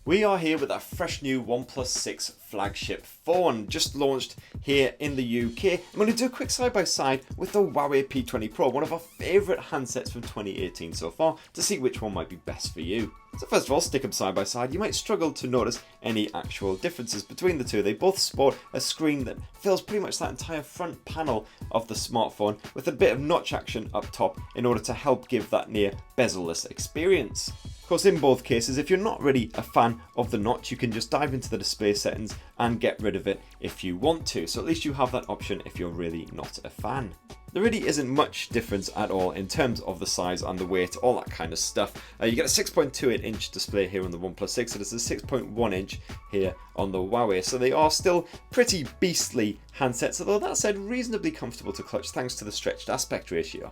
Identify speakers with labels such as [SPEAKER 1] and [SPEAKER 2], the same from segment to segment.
[SPEAKER 1] We are here with a fresh new OnePlus 6 flagship phone, just launched here in the UK. I'm going to do a quick side-by-side with the Huawei P20 Pro, one of our favourite handsets from 2018 so far, to see which one might be best for you. So first of all, stick them side by side. You might struggle to notice any actual differences between the two. They both sport a screen that fills pretty much that entire front panel of the smartphone with a bit of notch action up top in order to help give that near bezel-less experience. Of course, in both cases, if you're not really a fan of the notch, you can just dive into the display settings and get rid of it if you want to. So at least you have that option if you're really not a fan. There really isn't much difference at all in terms of the size and the weight, all that kind of stuff. You get a 6.28 inch display here on the OnePlus 6, and it's a 6.1 inch here on the Huawei. So they are still pretty beastly handsets, although that said, reasonably comfortable to clutch thanks to the stretched aspect ratio.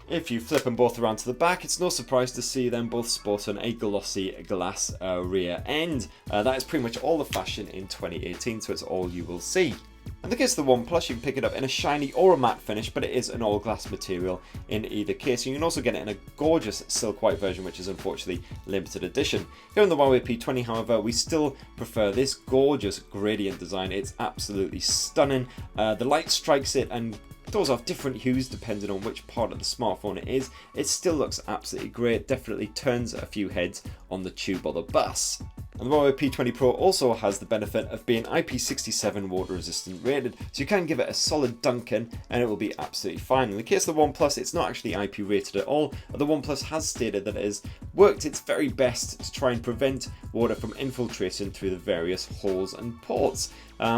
[SPEAKER 1] If you flip them both around to the back, it's no surprise to see them both sporting a glossy glass rear end. That is pretty much all the fashion in 2018, so it's all you will see. In the case of the OnePlus, you can pick it up in a shiny or a matte finish, but it is an all glass material in either case. You can also get it in a gorgeous silk white version, which is unfortunately limited edition. Here on the Huawei P20, however, we still prefer this gorgeous gradient design. It's absolutely stunning. The light strikes it and throws off different hues depending on which part of the smartphone it is. It still looks absolutely great, definitely turns a few heads on the tube or the bus. And the Huawei P20 Pro also has the benefit of being IP67 water resistant rated, so you can give it a solid dunking and it will be absolutely fine. In the case of the OnePlus, it's not actually IP rated at all. The OnePlus has stated that it has worked its very best to try and prevent water from infiltrating through the various holes and ports.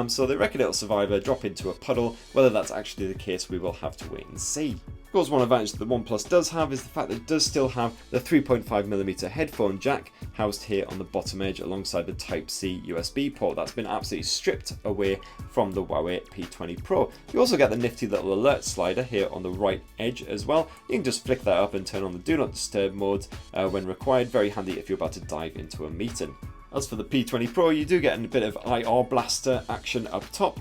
[SPEAKER 1] So they reckon it'll survive a drop into a puddle. Whether that's actually the case, we will have to wait and see. Of course, one advantage that the OnePlus does have is the fact that it does still have the 3.5mm headphone jack housed here on the bottom edge alongside the Type-C USB port. That's been absolutely stripped away from the Huawei P20 Pro. You also get the nifty little alert slider here on the right edge as well. You can just flick that up and turn on the Do Not Disturb mode when required. Very handy if you're about to dive into a meeting. As for the P20 Pro, you do get a bit of IR blaster action up top,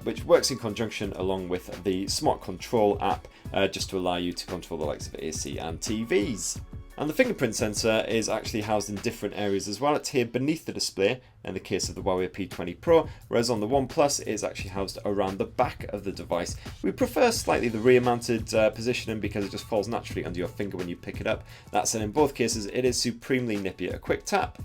[SPEAKER 1] which works in conjunction along with the Smart Control app, just to allow you to control the likes of AC and TVs. And the fingerprint sensor is actually housed in different areas as well. It's here beneath the display in the case of the Huawei P20 Pro, whereas on the OnePlus it's actually housed around the back of the device. We prefer slightly the rear mounted positioning because it just falls naturally under your finger when you pick it up. That said, in both cases it is supremely nippy. A quick tap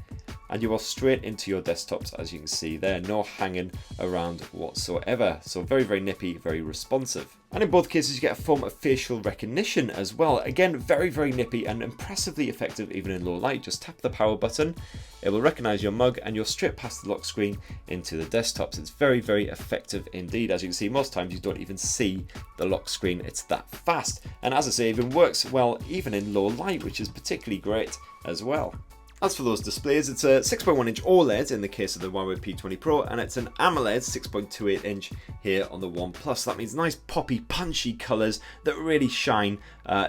[SPEAKER 1] and you are straight into your desktops, as you can see there, no hanging around whatsoever. So very, very nippy, very responsive. And in both cases you get a form of facial recognition as well. Again, very, very nippy and impressively effective even in low light. Just tap the power button, it will recognise your mug and you're straight past the lock screen into the desktops. It's very, very effective indeed. As you can see, most times you don't even see the lock screen, it's that fast. And as I say, it even works well even in low light, which is particularly great as well. As for those displays, it's a 6.1 inch OLED in the case of the Huawei P20 Pro, and it's an AMOLED 6.28 inch here on the OnePlus. That means nice poppy punchy colours that really shine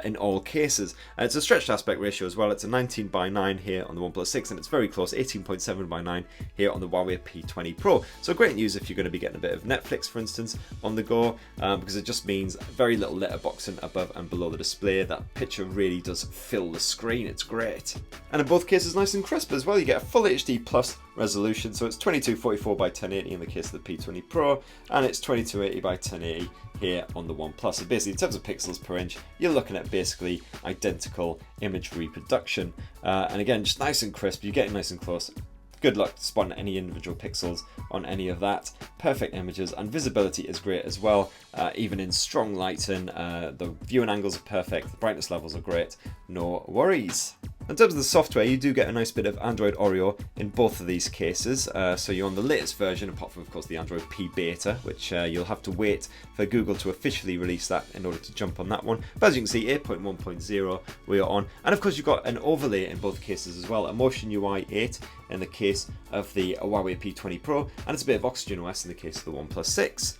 [SPEAKER 1] in all cases. It's a stretched aspect ratio as well. It's a 19:9 here on the OnePlus 6 and it's very close, 18.7:9 here on the Huawei P20 Pro. So great news if you're going to be getting a bit of Netflix, for instance, on the go, because it just means very little letterboxing above and below the display. That picture really does fill the screen, it's great. And in both cases nice and crisp as well. You get a full HD plus resolution, so it's 2244 by 1080 in the case of the P20 Pro, and it's 2280 by 1080 here on the OnePlus. So basically, in terms of pixels per inch, you're looking at basically identical image reproduction. And again, just nice and crisp. You're getting nice and close. Good luck spotting any individual pixels on any of that. Perfect images, and visibility is great as well. Even in strong lighting, the viewing angles are perfect. The brightness levels are great. No worries. In terms of the software, you do get a nice bit of Android Oreo in both of these cases. So you're on the latest version, apart from, of course, the Android P beta, which you'll have to wait for Google to officially release that in order to jump on that one. But as you can see, 8.1.0 we are on. And of course, you've got an overlay in both cases as well, a Motion UI 8 in the case of the Huawei P20 Pro, and it's a bit of Oxygen OS in the case of the OnePlus 6.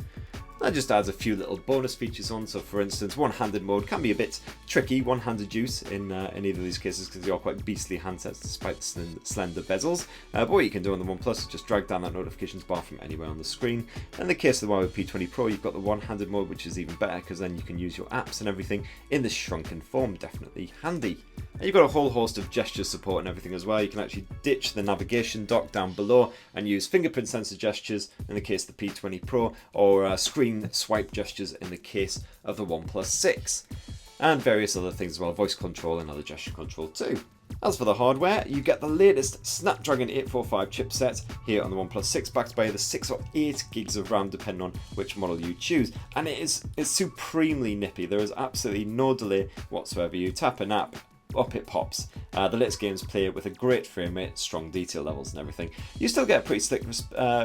[SPEAKER 1] That just adds a few little bonus features on. So for instance, one-handed mode can be a bit tricky, one-handed use in either of these cases because they are quite beastly handsets despite the slender bezels. But what you can do on the OnePlus is just drag down that notifications bar from anywhere on the screen. In the case of the Huawei P20 Pro, you've got the one-handed mode, which is even better because then you can use your apps and everything in this shrunken form. Definitely handy. And you've got a whole host of gesture support and everything as well. You can actually ditch the navigation dock down below and use fingerprint sensor gestures in the case of the P20 Pro, or screen swipe gestures in the case of the OnePlus 6. And various other things as well, voice control and other gesture control too. As for the hardware, you get the latest Snapdragon 845 chipset here on the OnePlus 6, backed by the 6 or 8 gigs of RAM depending on which model you choose. And it's supremely nippy. There is absolutely no delay whatsoever. You tap an app, up it pops. The latest games play with a great frame rate, strong detail levels and everything. You still get a pretty slick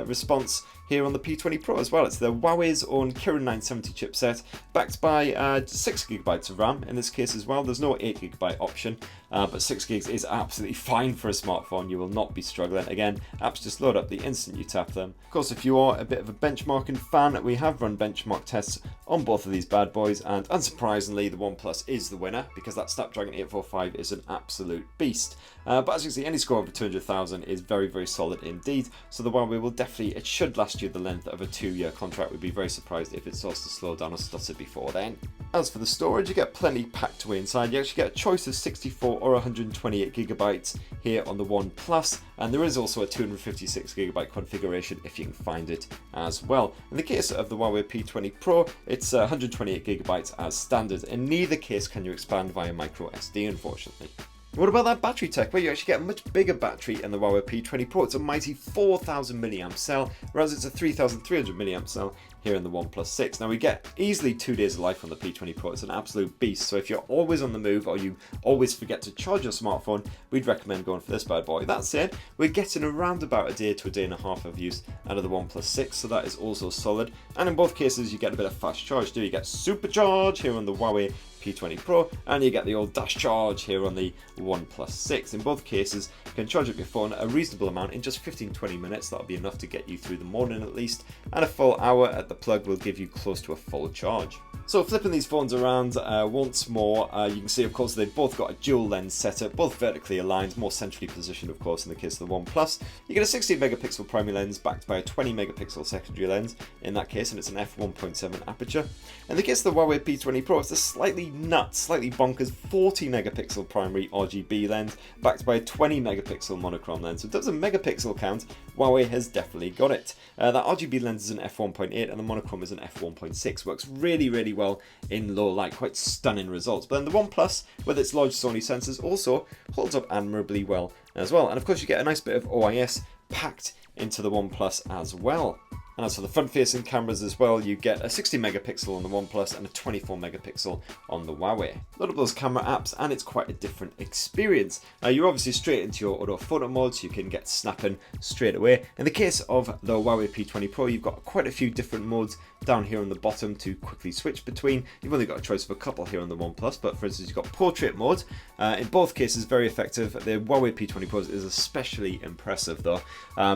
[SPEAKER 1] response here on the P20 Pro as well. It's the Huawei's own Kirin 970 chipset, backed by 6GB of RAM in this case as well. There's no 8GB option, but 6 gigs is absolutely fine for a smartphone. You will not be struggling. Again, apps just load up the instant you tap them. Of course, if you are a bit of a benchmarking fan, we have run benchmark tests on both of these bad boys, and unsurprisingly, the OnePlus is the winner because that Snapdragon 845 is an absolute beast. But as you can see, any score over 200,000 is very, very solid indeed. So the Huawei will definitely, it should last you the length of a 2-year contract. We'd be very surprised if it starts to slow down or stutter before then. As for the storage, you get plenty packed away inside. You actually get a choice of 64 or 128GB here on the OnePlus, and there is also a 256GB configuration if you can find it as well. In the case of the Huawei P20 Pro, it's 128GB as standard. In neither case can you expand via micro SD, unfortunately. What about that battery tech? Well, you actually get a much bigger battery in the Huawei P20 Pro. It's a mighty 4,000 mAh cell, whereas it's a 3,300 mAh cell here in the OnePlus 6. Now we get easily 2 days of life on the P20 Pro. It's an absolute beast. So if you're always on the move or you always forget to charge your smartphone, we'd recommend going for this bad boy. That said, we're getting around about a day to a day and a half of use out of the OnePlus 6, so that is also solid. And in both cases, you get a bit of fast charge too. You get supercharge here on the Huawei P20 Pro, and you get the old dash charge here on the OnePlus 6. In both cases, you can charge up your phone a reasonable amount in just 15-20 minutes. That'll be enough to get you through the morning at least, and a full hour at the plug will give you close to a full charge. So flipping these phones around once more, you can see of course they've both got a dual lens setup, both vertically aligned, more centrally positioned of course in the case of the OnePlus. You get a 16 megapixel primary lens backed by a 20 megapixel secondary lens in that case, and it's an f1.7 aperture. In the case of the Huawei P20 Pro, it's a slightly nuts, slightly bonkers 40 megapixel primary RGB lens backed by a 20 megapixel monochrome lens. So in terms of megapixel count, Huawei has definitely got it. That RGB lens is an f1.8 and the monochrome is an f1.6. Works really, really well in low light, quite stunning results. But then the OnePlus, with its large Sony sensors, also holds up admirably well as well. And of course you get a nice bit of OIS packed into the OnePlus as well. And as for the front-facing cameras as well, you get a 60 megapixel on the OnePlus and a 24 megapixel on the Huawei. Load up those camera apps and it's quite a different experience. Now you're obviously straight into your auto photo mode, so you can get snapping straight away. In the case of the Huawei P20 Pro, you've got quite a few different modes down here on the bottom to quickly switch between. You've only got a choice of a couple here on the OnePlus, but for instance you've got portrait mode. In both cases very effective. The Huawei P20 Pro is especially impressive though.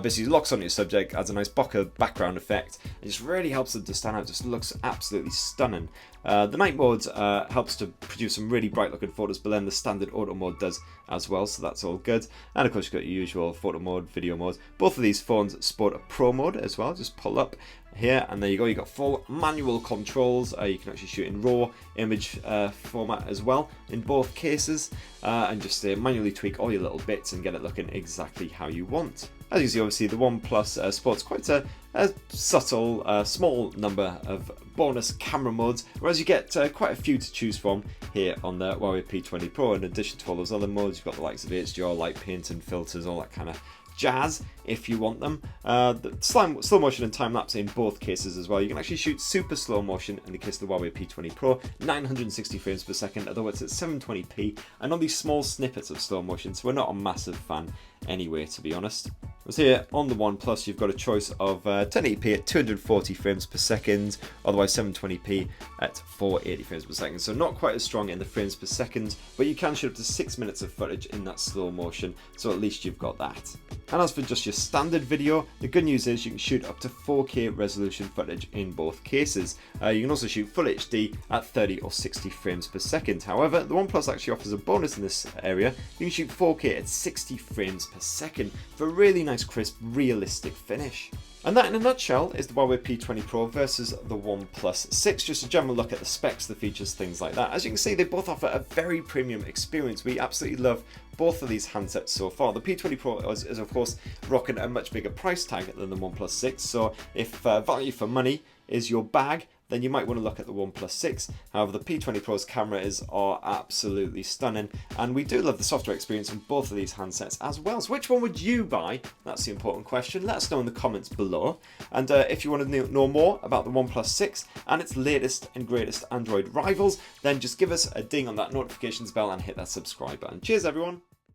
[SPEAKER 1] Basically locks on your subject, adds a nice bokeh background effect. It just really helps them to stand out, just looks absolutely stunning. The night mode helps to produce some really bright looking photos, but then the standard auto mode does as well, so that's all good. And of course you've got your usual photo mode, video mode. Both of these phones sport a pro mode as well. Just pull up here and there you go, you've got full manual controls. You can actually shoot in raw image format as well in both cases, and just manually tweak all your little bits and get it looking exactly how you want. As you see, obviously the OnePlus sports quite a subtle, small number of bonus camera modes, whereas you get quite a few to choose from here on the Huawei P20 Pro. In addition to all those other modes, you've got the likes of HDR, light paint and filters, all that kind of jazz if you want them. The slow motion and time lapse in both cases as well. You can actually shoot super slow motion in the case of the Huawei P20 Pro, 960 frames per second, although it's at 720p, and on these small snippets of slow motion, so we're not a massive fan anyway, to be honest. Whereas here on the OnePlus, you've got a choice of 1080p at 240 frames per second, otherwise 720p at 480 frames per second. So not quite as strong in the frames per second, but you can shoot up to 6 minutes of footage in that slow motion, so at least you've got that. And as for just your standard video, the good news is you can shoot up to 4K resolution footage in both cases. You can also shoot Full HD at 30 or 60 frames per second. However, the OnePlus actually offers a bonus in this area. You can shoot 4K at 60 frames per second for a really nice, crisp, realistic finish. And that in a nutshell is the Huawei P20 Pro versus the OnePlus 6. Just a general look at the specs, the features, things like that. As you can see, they both offer a very premium experience. We absolutely love both of these handsets so far. The P20 Pro is of course rocking a much bigger price tag than the OnePlus 6. So if value for money is your bag, then you might want to look at the OnePlus 6. However, the P20 Pro's cameras are absolutely stunning, and we do love the software experience on both of these handsets as well. So which one would you buy? That's the important question. Let us know in the comments below. And if you want to know more about the OnePlus 6 and its latest and greatest Android rivals, then just give us a ding on that notifications bell and hit that subscribe button. Cheers everyone!